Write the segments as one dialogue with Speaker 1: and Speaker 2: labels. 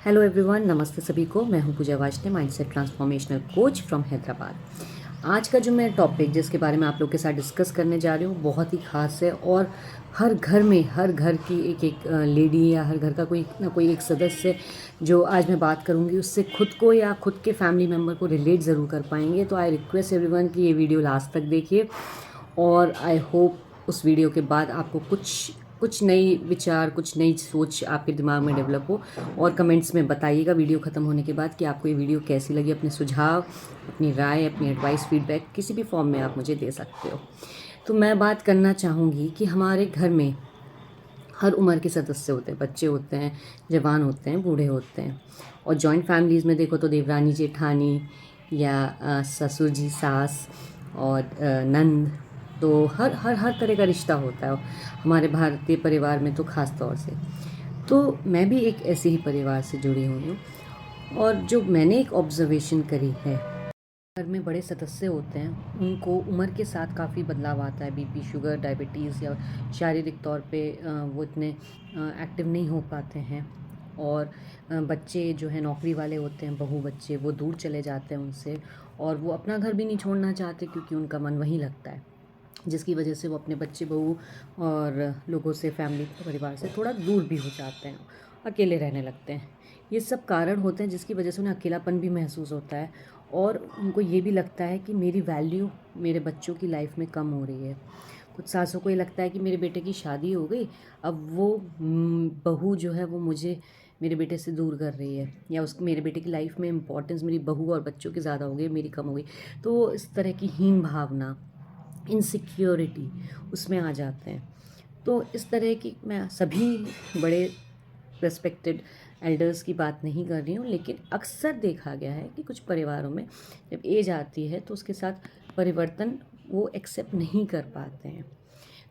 Speaker 1: Hello everyone, नमस्ते सभी को। मैं हूं Pooja Vajpayee, mindset transformational coach from Hyderabad. आज का जो मैं टॉपिक जिसके बारे में आप लोग के साथ डिस्कस करने जा रही हूँ बहुत ही ख़ास है और हर घर में, हर घर की एक एक लेडी या हर घर का कोई ना कोई एक सदस्य जो आज मैं बात करूँगी उससे खुद को या खुद के फैमिली मेम्बर को रिलेट ज़रूर कर पाएंगे। तो आई रिक्वेस्ट एवरीवन कि ये वीडियो लास्ट तक देखिए और आई होप उस वीडियो के बाद आपको कुछ कुछ नई विचार, कुछ नई सोच आपके दिमाग में डेवलप हो। और कमेंट्स में बताइएगा वीडियो ख़त्म होने के बाद कि आपको ये वीडियो कैसी लगी। अपने सुझाव, अपनी राय, अपनी एडवाइस, फीडबैक किसी भी फॉर्म में आप मुझे दे सकते हो। तो मैं बात करना चाहूँगी कि हमारे घर में हर उम्र के सदस्य होते हैं, बच्चे होते हैं, जवान होते हैं, बूढ़े होते हैं। और जॉइंट फैमिलीज़ में देखो तो देवरानी जेठानी या ससुर जी सास और नंद, तो हर तरह का रिश्ता होता है हमारे भारतीय परिवार में तो ख़ास तौर से। तो मैं भी एक ऐसे ही परिवार से जुड़ी हुई हूँ और जो मैंने एक ऑब्जर्वेशन करी है, घर में बड़े सदस्य होते हैं उनको उम्र के साथ काफ़ी बदलाव आता है। बीपी, शुगर, डायबिटीज़ या शारीरिक तौर पे वो इतने एक्टिव नहीं हो पाते हैं। और बच्चे जो है नौकरी वाले होते हैं, बहू बच्चे, वो दूर चले जाते हैं उनसे और वो अपना घर भी नहीं छोड़ना चाहते क्योंकि उनका मन वहीं लगता है, जिसकी वजह से वो अपने बच्चे, बहू और लोगों से, फैमिली परिवार से थोड़ा दूर भी हो जाते हैं, अकेले रहने लगते हैं। ये सब कारण होते हैं जिसकी वजह से उन्हें अकेलापन भी महसूस होता है और उनको ये भी लगता है कि मेरी वैल्यू मेरे बच्चों की लाइफ में कम हो रही है। कुछ सासों को ये लगता है कि मेरे बेटे की शादी हो गई, अब वो बहू जो है वो मुझे मेरे बेटे से दूर कर रही है, या उस मेरे बेटे की लाइफ में इम्पोर्टेंस मेरी बहू और बच्चों की ज़्यादा हो गई, मेरी कम हो गई। तो इस तरह की हीन भावना, इनसिक्योरिटी उसमें आ जाते हैं। तो इस तरह की, मैं सभी बड़े रेस्पेक्टेड एल्डर्स की बात नहीं कर रही हूँ, लेकिन अक्सर देखा गया है कि कुछ परिवारों में जब एज आती है तो उसके साथ परिवर्तन वो एक्सेप्ट नहीं कर पाते हैं।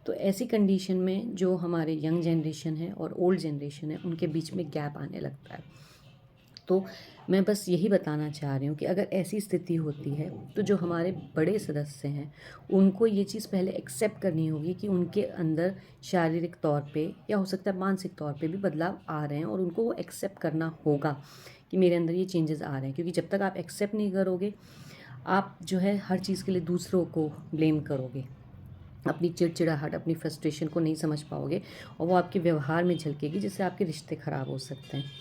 Speaker 1: तो ऐसी कंडीशन में जो हमारे यंग जनरेशन है और ओल्ड जनरेशन है उनके बीच में गैप आने लगता है। तो मैं बस यही बताना चाह रही हूँ कि अगर ऐसी स्थिति होती है तो जो हमारे बड़े सदस्य हैं उनको ये चीज़ पहले एक्सेप्ट करनी होगी कि उनके अंदर शारीरिक तौर पे या हो सकता है मानसिक तौर पे भी बदलाव आ रहे हैं और उनको वो एक्सेप्ट करना होगा कि मेरे अंदर ये चेंजेस आ रहे हैं। क्योंकि जब तक आप एक्सेप्ट नहीं करोगे, आप जो है हर चीज़ के लिए दूसरों को ब्लेम करोगे, अपनी चिड़चिड़ाहट, अपनी फ्रस्ट्रेशन को नहीं समझ पाओगे और वो आपके व्यवहार में झलकेगी, जिससे आपके रिश्ते ख़राब हो सकते हैं।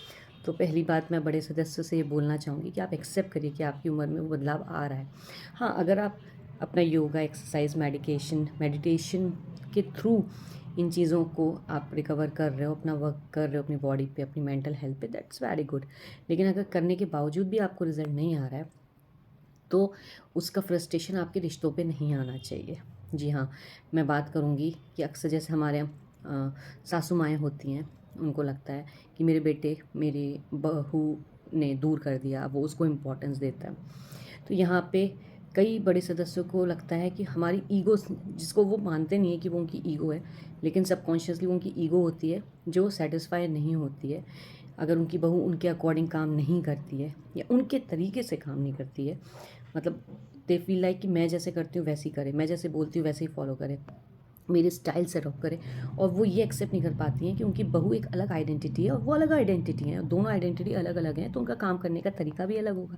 Speaker 1: तो पहली बात मैं बड़े सदस्यों से ये बोलना चाहूँगी कि आप एक्सेप्ट करिए कि आपकी उम्र में वो बदलाव आ रहा है। हाँ, अगर आप अपना योगा, एक्सरसाइज, मेडिटेशन के थ्रू इन चीज़ों को आप रिकवर कर रहे हो, अपना वर्क कर रहे हो अपनी बॉडी पे, अपनी मेंटल हेल्थ पे, दैट्स वेरी गुड। लेकिन अगर करने के बावजूद भी आपको रिजल्ट नहीं आ रहा है तो उसका फ्रस्ट्रेशन आपके रिश्तों पे नहीं आना चाहिए। जी हाँ, मैं बात करूँगी कि अक्सर जैसे हमारे सासू माएँ होती हैं, उनको लगता है कि मेरे बेटे मेरी बहू ने दूर कर दिया, वो उसको इम्पोर्टेंस देता है। तो यहाँ पे कई बड़े सदस्यों को लगता है कि हमारी ईगो, जिसको वो मानते नहीं है कि वो उनकी ईगो है, लेकिन सबकॉन्शियसली उनकी ईगो होती है जो सेटिस्फाई नहीं होती है। अगर उनकी बहू उनके अकॉर्डिंग काम नहीं करती है या उनके तरीके से काम नहीं करती है, मतलब दे फील लाइक कि मैं जैसे करती हूँ वैसे ही करे, मैं जैसे बोलती हूँ वैसे ही फॉलो करे, मेरे स्टाइल से अडॉप्ट करे। और वो ये एक्सेप्ट नहीं कर पाती हैं कि उनकी बहू एक अलग आइडेंटिटी है और वो अलग आइडेंटिटी है, दोनों आइडेंटिटी अलग अलग हैं, तो उनका काम करने का तरीका भी अलग होगा।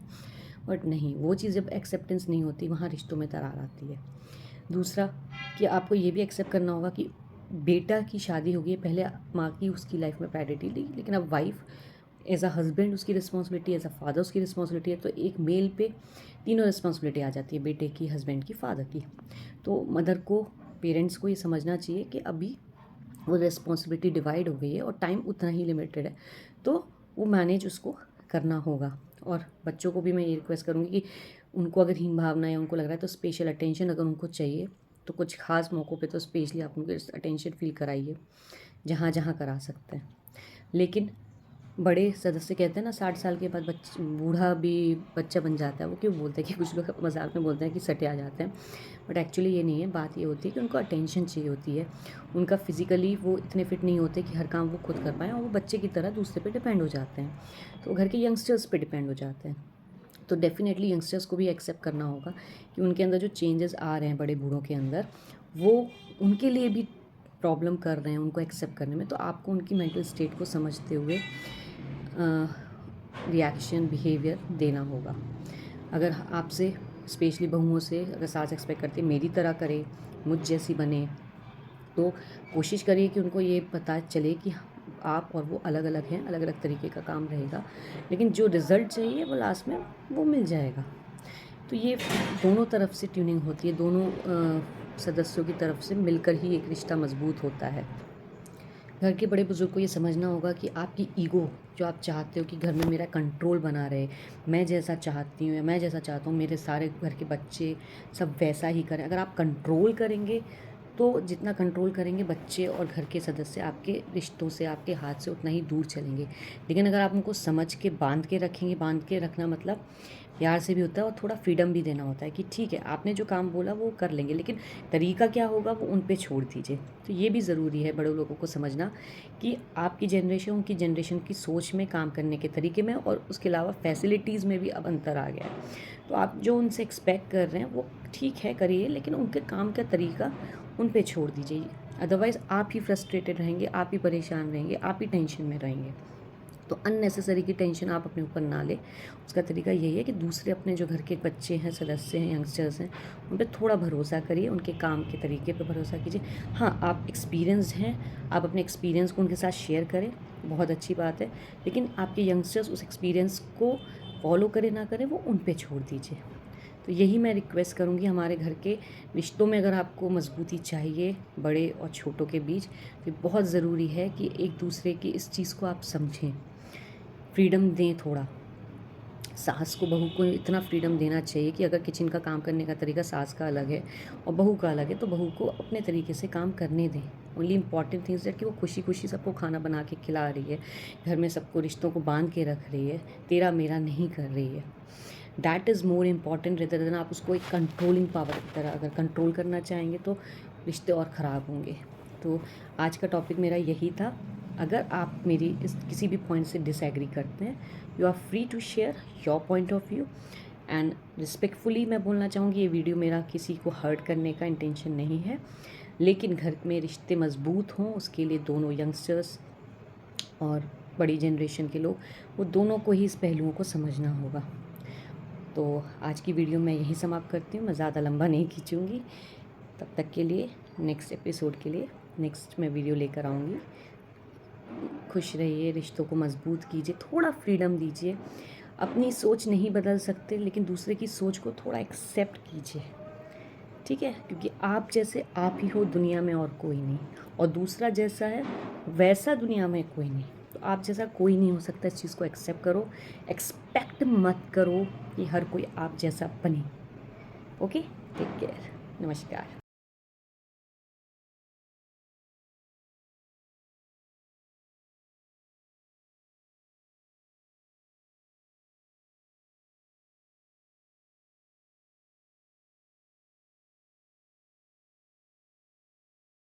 Speaker 1: बट नहीं, वो चीज़ जब एक्सेप्टेंस नहीं होती, वहाँ रिश्तों में दरार आती है। दूसरा, कि आपको ये भी एक्सेप्ट करना होगा कि बेटा की शादी हो गई है, पहले माँ की उसकी लाइफ में प्रायोरिटी दी, लेकिन अब वाइफ एज अ हस्बैंड उसकी रिस्पॉन्सिबिलिटी, एज अ फादर उसकी रिस्पॉन्सिबिलिटी है। तो एक मेल पे तीनों रिस्पॉन्सिबिलिटी आ जाती है, बेटे की, हस्बैंड की, फादर की। तो मदर को, पेरेंट्स को ये समझना चाहिए कि अभी वो रिस्पॉन्सिबिलिटी डिवाइड हो गई है और टाइम उतना ही लिमिटेड है, तो वो मैनेज उसको करना होगा। और बच्चों को भी मैं ये रिक्वेस्ट करूँगी कि उनको अगर हीन भावना है, उनको लग रहा है तो स्पेशल अटेंशन अगर उनको चाहिए तो कुछ खास मौक़ों पे तो स्पेशली आप उनको अटेंशन फ़ील कराइए, जहाँ जहाँ करा सकते हैं। लेकिन बड़े सदस्य कहते हैं ना, 60 साल के बाद बूढ़ा भी बच्चा बन जाता है। वो क्यों बोलते हैं कि कुछ लोग मजाक में बोलते हैं कि सटे आ जाते हैं, बट एक्चुअली ये नहीं है। बात ये होती है कि उनको अटेंशन चाहिए होती है। उनका फिजिकली वो इतने फिट नहीं होते कि हर काम वो खुद कर पाएँ और वो बच्चे की तरह दूसरे पे डिपेंड हो जाते हैं, तो घर के यंगस्टर्स पे डिपेंड हो जाते हैं। तो डेफिनेटली यंगस्टर्स को भी एक्सेप्ट करना होगा कि उनके अंदर जो चेंजेस आ रहे हैं बड़े बूढ़ों के अंदर, वो उनके लिए भी प्रॉब्लम कर रहे हैं उनको एक्सेप्ट करने में। तो आपको उनकी मेंटल स्टेट को समझते हुए रिएक्शन बिहेवियर देना होगा। अगर आपसे स्पेशली बहुओं से अगर सास एक्सपेक्ट करती है मेरी तरह करे, मुझ जैसी बने, तो कोशिश करिए कि उनको ये पता चले कि आप और वो अलग अलग हैं, अलग अलग तरीके का काम रहेगा, लेकिन जो रिज़ल्ट चाहिए वो लास्ट में वो मिल जाएगा। तो ये दोनों तरफ से ट्यूनिंग होती है, दोनों सदस्यों की तरफ से मिलकर ही एक रिश्ता मजबूत होता है। घर के बड़े बुजुर्ग को ये समझना होगा कि आपकी ईगो जो आप चाहते हो कि घर में मेरा कंट्रोल बना रहे, मैं जैसा चाहती हूँ या मैं जैसा चाहता हूँ मेरे सारे घर के बच्चे सब वैसा ही करें, अगर आप कंट्रोल करेंगे तो जितना कंट्रोल करेंगे बच्चे और घर के सदस्य आपके रिश्तों से, आपके हाथ से उतना ही दूर चलेंगे। लेकिन अगर आप उनको समझ के बांध के रखेंगे, बांध के रखना मतलब प्यार से भी होता है और थोड़ा फ्रीडम भी देना होता है कि ठीक है आपने जो काम बोला वो कर लेंगे, लेकिन तरीका क्या होगा वो उन पे छोड़ दीजिए। तो ये भी ज़रूरी है बड़े लोगों को समझना कि आपकी जनरेशन उनकी जनरेशन की सोच में, काम करने के तरीके में और उसके अलावा फैसिलिटीज़ में भी अब अंतर आ गया है। तो आप जो उनसे एक्सपेक्ट कर रहे हैं वो ठीक है करिए, लेकिन उनके काम का तरीका उन पे छोड़ दीजिए। अदरवाइज़ आप ही फ्रस्ट्रेटेड रहेंगे, आप ही परेशान रहेंगे, आप ही टेंशन में रहेंगे। तो अननेसेसरी की टेंशन आप अपने ऊपर ना लें। उसका तरीका यही है कि दूसरे अपने जो घर के बच्चे हैं, सदस्य हैं, यंगस्टर्स हैं, उन पे थोड़ा भरोसा करिए, उनके काम के तरीके पे भरोसा कीजिए। हाँ, आप एक्सपीरियंस्ड हैं, आप अपने एक्सपीरियंस को उनके साथ शेयर करें, बहुत अच्छी बात है, लेकिन आपके यंगस्टर्स उस एक्सपीरियंस को फॉलो करें ना करें वो उन पे छोड़ दीजिए। तो यही मैं रिक्वेस्ट करूँगी हमारे घर के रिश्तों में, अगर आपको मजबूती चाहिए बड़े और छोटों के बीच, तो बहुत ज़रूरी है कि एक दूसरे की इस चीज़ को आप समझें, फ्रीडम दें थोड़ा। सास को बहू को इतना फ्रीडम देना चाहिए कि अगर किचन का काम करने का तरीका सास का अलग है और बहू का अलग है तो बहू को अपने तरीके से काम करने दें। ओनली इम्पॉर्टेंट थिंग्स दैट कि वो खुशी खुशी सबको खाना बना के खिला रही है, घर में सबको रिश्तों को बांध के रख रही है, तेरा मेरा नहीं कर रही है। That is more important rather than आप उसको एक कंट्रोलिंग पावर की तरह अगर कंट्रोल करना चाहेंगे तो रिश्ते और ख़राब होंगे। तो आज का टॉपिक मेरा यही था। अगर आप मेरी इस किसी भी पॉइंट से डिसएग्री करते हैं, you are free to share your point of view and respectfully मैं बोलना चाहूँगी ये वीडियो मेरा किसी को हर्ट करने का इंटेंशन नहीं है, लेकिन घर में रिश्ते मजबूत हों उसके लिए दोनों यंगस्टर्स और बड़ी जनरेशन के लोग वो दोनों को ही इस पहलुओं को समझना होगा। तो आज की वीडियो मैं यहीं समाप्त करती हूँ, मैं ज़्यादा लंबा नहीं खींचूँगी। तब तक के लिए नेक्स्ट एपिसोड के लिए नेक्स्ट मैं वीडियो लेकर आऊँगी। खुश रहिए, रिश्तों को मजबूत कीजिए, थोड़ा फ्रीडम दीजिए। अपनी सोच नहीं बदल सकते लेकिन दूसरे की सोच को थोड़ा एक्सेप्ट कीजिए, ठीक है? क्योंकि आप जैसे आप ही हो दुनिया में और कोई नहीं, और दूसरा जैसा है वैसा दुनिया में कोई नहीं। तो आप जैसा कोई नहीं हो सकता, इस चीज़ को एक्सेप्ट करो। एक्सपेक्ट मत करो कि हर कोई आप जैसा बने। ओके, टेक केयर, नमस्कार।